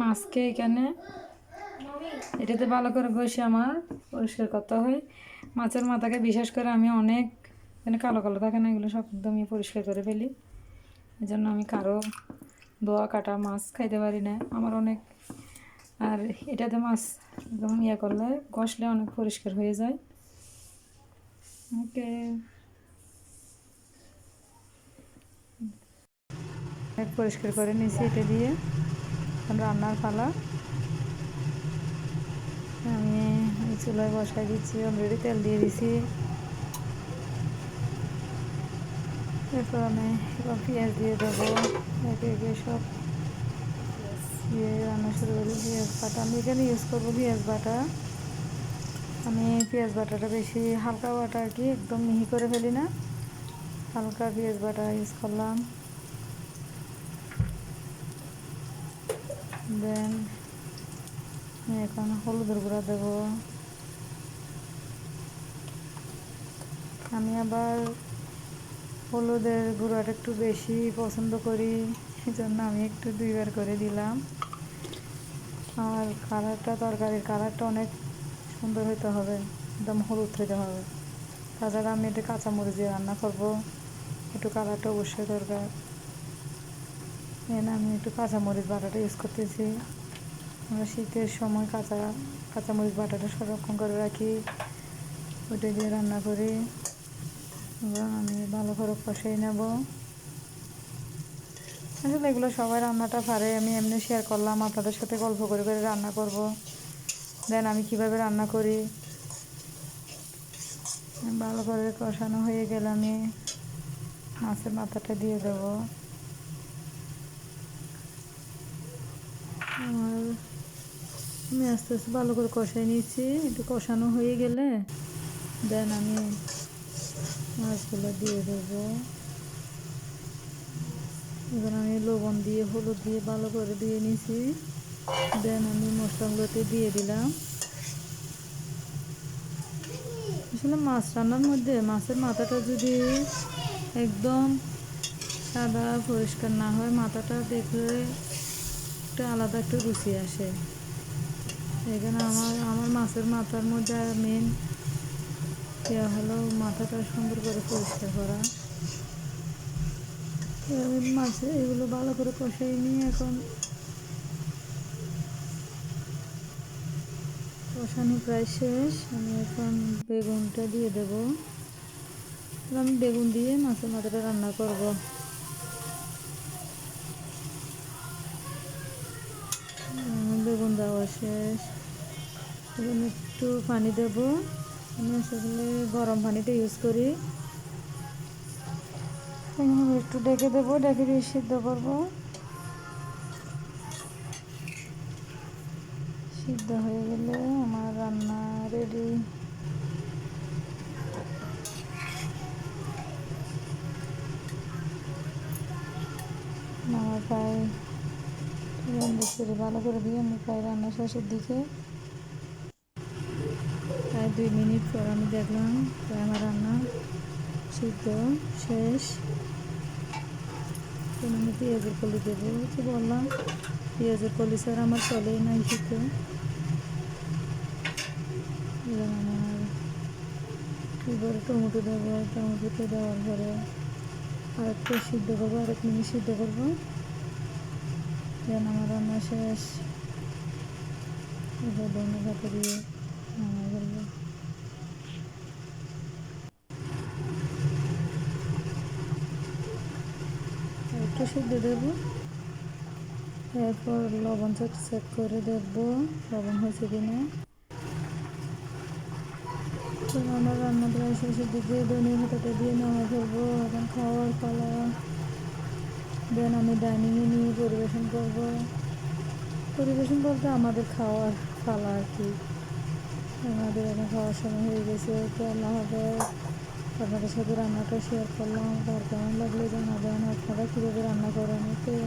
মাছকে এখানে এটাতে ভালো করে ঘষে আমার পরিষ্কার করতে হয়। মাছের মাথাকে বিশেষ করে আমি অনেক এখানে কালো কালো থাকে না, এগুলো সব একদমই পরিষ্কার করে ফেলি। এই জন্য আমি কারো ধোয়া কাটা মাছ খাইতে পারি না, আমার অনেক। আর এটাতে মাছ একদম করলে ঘষলে অনেক পরিষ্কার হয়ে যায়। ওকে, পরিষ্কার করে নিয়েছি এটা দিয়ে। রান্নার পালা। আমি চুলায় বসাই দিচ্ছি, অলরেডি তেল দিয়ে দিছি। এরপর আমি এবার পেঁয়াজ দিয়ে দেবো একে একে সব দিয়ে রান্না শুরু করি। পেঁয়াজ বাটা আমি এখানে ইউজ করবো, পেঁয়াজ বাটা। আমি পেঁয়াজ বাটাটা বেশি হালকা বাটা আর কি, একদম মিহি করে ফেলি না, হালকা পেঁয়াজ বাটা ইউজ করলাম। দেন এখন হলুদের গুঁড়া দেবো। আমি আবার হলুদের গুঁড়াটা একটু বেশি পছন্দ করি, এই জন্য আমি একটু 2বার করে দিলাম। আর কালারটা, তরকারির কালারটা অনেক সুন্দর হইতে হবে, একদম হলুদ হইতে হবে। তাছাড়া আমি এটা কাঁচামরিচ দিয়ে রান্না করবো, একটু কালারটা অবশ্যই দরকার। আমি একটু কাঁচামরিচ বাটাটা ইউজ করতেছি। আমরা শীতের সময় কাঁচামরিচ বাটাটা সংরক্ষণ করে রাখি, ওইটা দিয়ে রান্না করি। এবং আমি ভালো করে কষাই নেব। আসলে এগুলো সবাই রান্নাটা পারে, আমি এমনি শেয়ার করলাম আপনাদের সাথে, গল্প করে করে রান্না করব। দেন আমি কিভাবে রান্না করি। ভালো করে কষানো হয়ে গেলে আমি মাছের মাথাটা দিয়ে দেবো। আর আমি আস্তে আস্তে ভালো করে কষাই নিয়েছি। একটু কষানো হয়ে গেলে দেন আমি মাছগুলো দিয়ে দেবো। এবার আমি লবণ দিয়ে হলুদ দিয়ে ভালো করে দিয়ে নিয়েছি। দেন আমি মশলাগুলোতে দিয়ে দিলাম। আসলে মাছ রান্নার মধ্যে মাছের মাথাটা যদি একদম সাদা পরিষ্কার না হয়, মাথাটা দেখলে একটা আলাদা একটা রুচি আসে। এখানে আমার মাছের মাথার মধ্যে মেন ইয়ে হলো মাথাটা সুন্দর করে পরিষ্কার করা। মাছে এগুলো ভালো করে কষাই নিয়ে এখন কষানো প্রায় শেষ। আমি এখন বেগুনটা দিয়ে দেবো। আমি বেগুন দিয়ে মাছের মাথাটা রান্না করব। বেগুন দেওয়া শেষ, এখন একটু পানি দেবো। আমি আসলে গরম পানিটা ইউজ করি। এখানে একটু ডেকে দেবো, ডেকে দিয়ে সিদ্ধ করবো। সিদ্ধ হয়ে গেলে আমার রান্না রেডি। আমার প্রায় ভালো করে দিয়ে আমি প্রায় রান্না শেষের দিকে। প্রায় 2 মিনিট পর আমি দেখলাম প্রায় আমার রান্না সিদ্ধ শেষ। আমি পেঁয়াজের কলি দেবো, বললাম পেঁয়াজের কলি ছাড়া আমার চলেই না শীতে। আমার এবারে টমেটো দেবো, টমেটোতে দেওয়ার পরে আরেকটু সিদ্ধ করবো, 1 মিনিট সিদ্ধ করবো। দেন আমার রান্না শেষ। এবার ধনে পাতা দিয়ে রান্না করবো। একটু সিদ্ধ দেবো, এরপর লবণ চেক করে দেখবো লবণ হয়েছে কিনা। আমার রান্না প্রায় শেষের দিকে, ধনিয়া পাতাটা দিয়ে নামা ফেলবো। এখন খাওয়ার পালা। দেন আমি ডাইনিংয়ে নিয়ে পরিবেশন করব। পরিবেশন বলতে আমাদের খাওয়ার পালা আর কি। আমাদের এখন খাওয়ার সময় হয়ে গেছে। তো আল্লাহ হাফেজ। আপনাদের সাথে রান্নাটা শেয়ার করলাম, তার কেমন লাগলে জানাবেন, আপনারা কীভাবে রান্না করেন। ওকে।